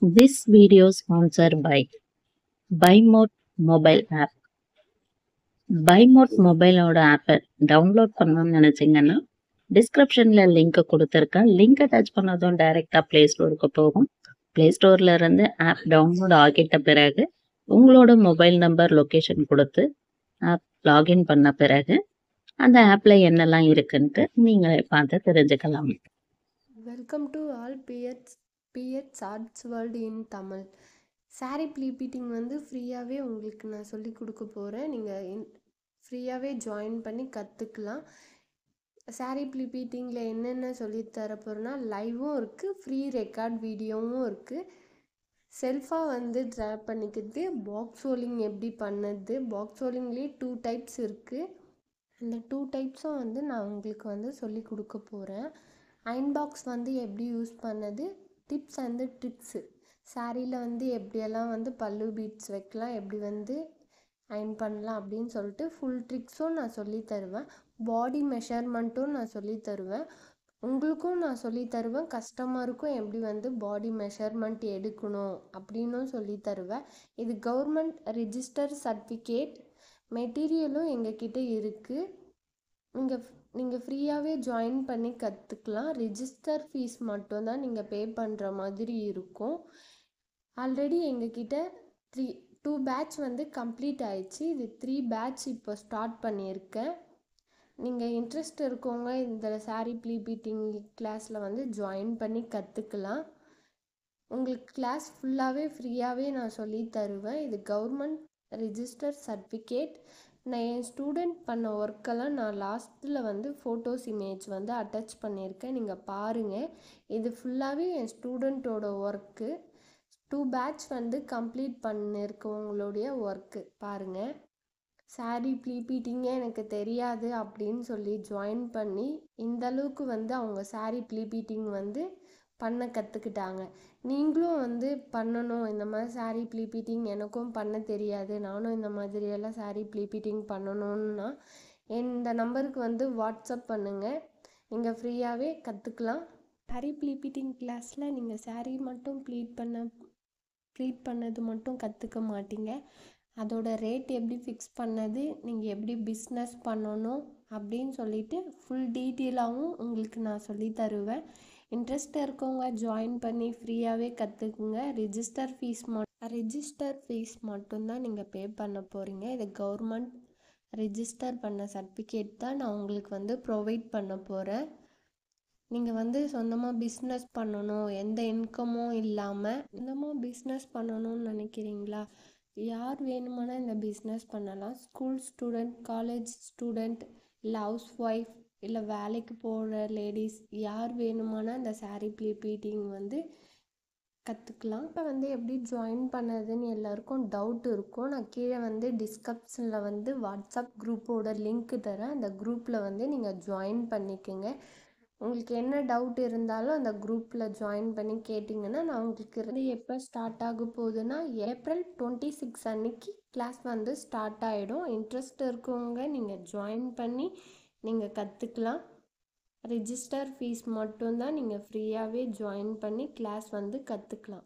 This video sponsored by BuyMode mobile app. BuyMode மொபைலோட ஆப்பை download பண்ணணும்னு நினைச்சீங்கன்னா டிஸ்கிரிப்ஷன்ல லிங்க் கொடுத்துருக்கேன். லிங்கை டச் பண்ணதும் டைரெக்டாக ப்ளே ஸ்டோருக்கு போகும். ப்ளே ஸ்டோர்ல இருந்து ஆப் டவுன்லோட் ஆகிட்ட பிறகு உங்களோட மொபைல் நம்பர் லொக்கேஷன் கொடுத்து ஆப் லாகின் பண்ண பிறகு அந்த ஆப்ல என்னெல்லாம் இருக்குன்ட்டு நீங்களே பார்த்து தெரிஞ்சுக்கலாம். Welcome to all BEds arts world in Tamil. சாரீ ப்ளீபீட்டிங் வந்து ஃப்ரீயாகவே உங்களுக்கு நான் சொல்லி கொடுக்க போகிறேன். நீங்கள் ஃப்ரீயாகவே ஜாயின் பண்ணி கற்றுக்கலாம். சாரீ ப்ளீபீட்டிங்கில் என்னென்ன சொல்லித்தர போகிறேன்னா லைவும் இருக்குது, ஃப்ரீ ரெக்கார்ட் வீடியோவும் இருக்குது. செல்ஃபாக வந்து ட்ரா பண்ணிக்கிறது, பாக்ஸ் ஹோலிங் எப்படி பண்ணது, பாக்ஸ் ஹோலிங்லேயே 2 டைப்ஸ் இருக்குது. அந்த 2 டைப்ஸும் வந்து நான் உங்களுக்கு வந்து சொல்லி கொடுக்க போகிறேன். அயன் பாக்ஸ் வந்து எப்படி யூஸ் பண்ணது, டிப்ஸ் அண்ட் ட்ரிக்ஸு, சாரியில் வந்து எப்படியெல்லாம் வந்து பல்லு பீட்ஸ் வைக்கலாம், எப்படி வந்து அயன் பண்ணலாம் அப்படின்னு சொல்லிட்டு ஃபுல் ட்ரிக்ஸும் நான் சொல்லி தருவேன். பாடி மெஷர்மெண்ட்டும் நான் சொல்லி தருவேன். உங்களுக்கும் நான் சொல்லி தருவேன். கஸ்டமருக்கும் எப்படி வந்து பாடி மெஷர்மெண்ட் எடுக்கணும் அப்படின்னும் சொல்லி தருவேன். இது கவர்மெண்ட் ரிஜிஸ்டர் சர்டிஃபிகேட். மெட்டீரியலும் எங்ககிட்ட இருக்குது. நீங்கள் ஃப்ரீயாகவே ஜாயின் பண்ணி கற்றுக்கலாம். ரிஜிஸ்டர் ஃபீஸ் மட்டும்தான் நீங்கள் பே பண்ணுற மாதிரி இருக்கும். ஆல்ரெடி எங்ககிட்ட 2 பேட்ச் வந்து கம்ப்ளீட் ஆயிடுச்சு. இது 3 பேட்ச் இப்போ ஸ்டார்ட் பண்ணியிருக்கேன். நீங்கள் இன்ட்ரெஸ்ட் இருக்கவங்க இந்த சாரீ ப்ளீபீட்டிங் கிளாஸில் வந்து ஜாயின் பண்ணி கற்றுக்கலாம். உங்களுக்கு கிளாஸ் ஃபுல்லாகவே ஃப்ரீயாகவே நான் சொல்லி தருவேன். இது கவர்மெண்ட் ரிஜிஸ்டர் சர்டிஃபிகேட். நான் என் ஸ்டூடெண்ட் பண்ண ஒர்க்கெல்லாம் நான் லாஸ்ட்டில் வந்து ஃபோட்டோஸ் இமேஜ் வந்து அட்டாச் பண்ணியிருக்கேன், நீங்கள் பாருங்கள். இது ஃபுல்லாகவே என் ஸ்டூடெண்ட்டோட ஒர்க்கு. 2 பேட்ச் வந்து கம்ப்ளீட் பண்ணியிருக்கவங்களுடைய ஒர்க்கு பாருங்கள். சாரீ ப்ளீபீட்டிங்கே எனக்கு தெரியாது அப்படின்னு சொல்லி ஜாயின் பண்ணி இந்தளவுக்கு வந்து அவங்க சாரீ ப்ளீபீட்டிங் வந்து பண்ண கற்றுக்கிட்டாங்க. நீங்களும் வந்து பண்ணணும். இந்த மாதிரி சாரீ ப்ளீபீட்டிங் எனக்கும் பண்ண தெரியாது, நானும் இந்த மாதிரியெல்லாம் சாரீ ப்ளீபீட்டிங் பண்ணணுன்னா இந்த நம்பருக்கு வந்து வாட்ஸ்அப் பண்ணுங்கள். நீங்கள் ஃப்ரீயாகவே கற்றுக்கலாம். சாரீ ப்ளீபீட்டிங் கிளாஸில் நீங்கள் சாரீ மட்டும் ப்ளீட் பண்ணது மட்டும் கற்றுக்க மாட்டீங்க. அதோட ரேட் எப்படி ஃபிக்ஸ் பண்ணது, நீங்கள் எப்படி பிஸ்னஸ் பண்ணணும் அப்படின்னு சொல்லிட்டு ஃபுல் டீட்டெயிலாகவும் உங்களுக்கு நான் சொல்லி தருவேன். இன்ட்ரெஸ்ட் இருக்கவங்க ஜாயின் பண்ணி ஃப்ரீயாகவே கற்றுக்குங்க. ரிஜிஸ்டர் ஃபீஸ் மட்டும்தான் நீங்கள் பே பண்ண போகிறீங்க. இது கவர்மெண்ட் ரிஜிஸ்டர் பண்ண சர்டிஃபிகேட் தான் நான் உங்களுக்கு வந்து ப்ரொவைட் பண்ண போகிறேன். நீங்கள் வந்து சொந்தமாக பிஸ்னஸ் பண்ணணும், எந்த இன்கமும் இல்லாமல் சொந்தமாக பிஸ்னஸ் பண்ணணும்னு நினைக்கிறீங்களா? யார் வேணுமானா இந்த பிஸ்னஸ் பண்ணலாம். ஸ்கூல் ஸ்டூடெண்ட், காலேஜ் ஸ்டூடெண்ட், இல்லை ஹவுஸ் ஒய்ஃப், இல்லை வேலைக்கு போகிற லேடிஸ், யார் வேணுமானா இந்த சாரீ ப்ளீபீட்டிங் வந்து கற்றுக்கலாம். இப்போ வந்து எப்படி ஜாயின் பண்ணதுன்னு எல்லாருக்கும் டவுட் இருக்கும். நான் கீழே வந்து டிஸ்கிரிப்ஷனில் வந்து வாட்ஸ்அப் குரூப்போட லிங்க் தரேன். அந்த குரூப்பில் வந்து நீங்கள் ஜாயின் பண்ணிக்கோங்க. உங்களுக்கு என்ன டவுட் இருந்தாலும் அந்த குரூப்பில் ஜாயின் பண்ணி கேட்டிங்கன்னா நான் உங்களுக்கு வந்து எப்போ ஸ்டார்ட் ஆக போகுதுன்னா ஏப்ரல் 26 அன்னைக்கு கிளாஸ் வந்து ஸ்டார்ட் ஆகிடும். இன்ட்ரெஸ்ட் இருக்கவங்க நீங்கள் ஜாயின் பண்ணி நீங்கள் கற்றுக்கலாம். ரிஜிஸ்டர் ஃபீஸ் மட்டும்தான், நீங்கள் ஃப்ரீயாகவே ஜாயின் பண்ணி கிளாஸ் வந்து கற்றுக்கலாம்.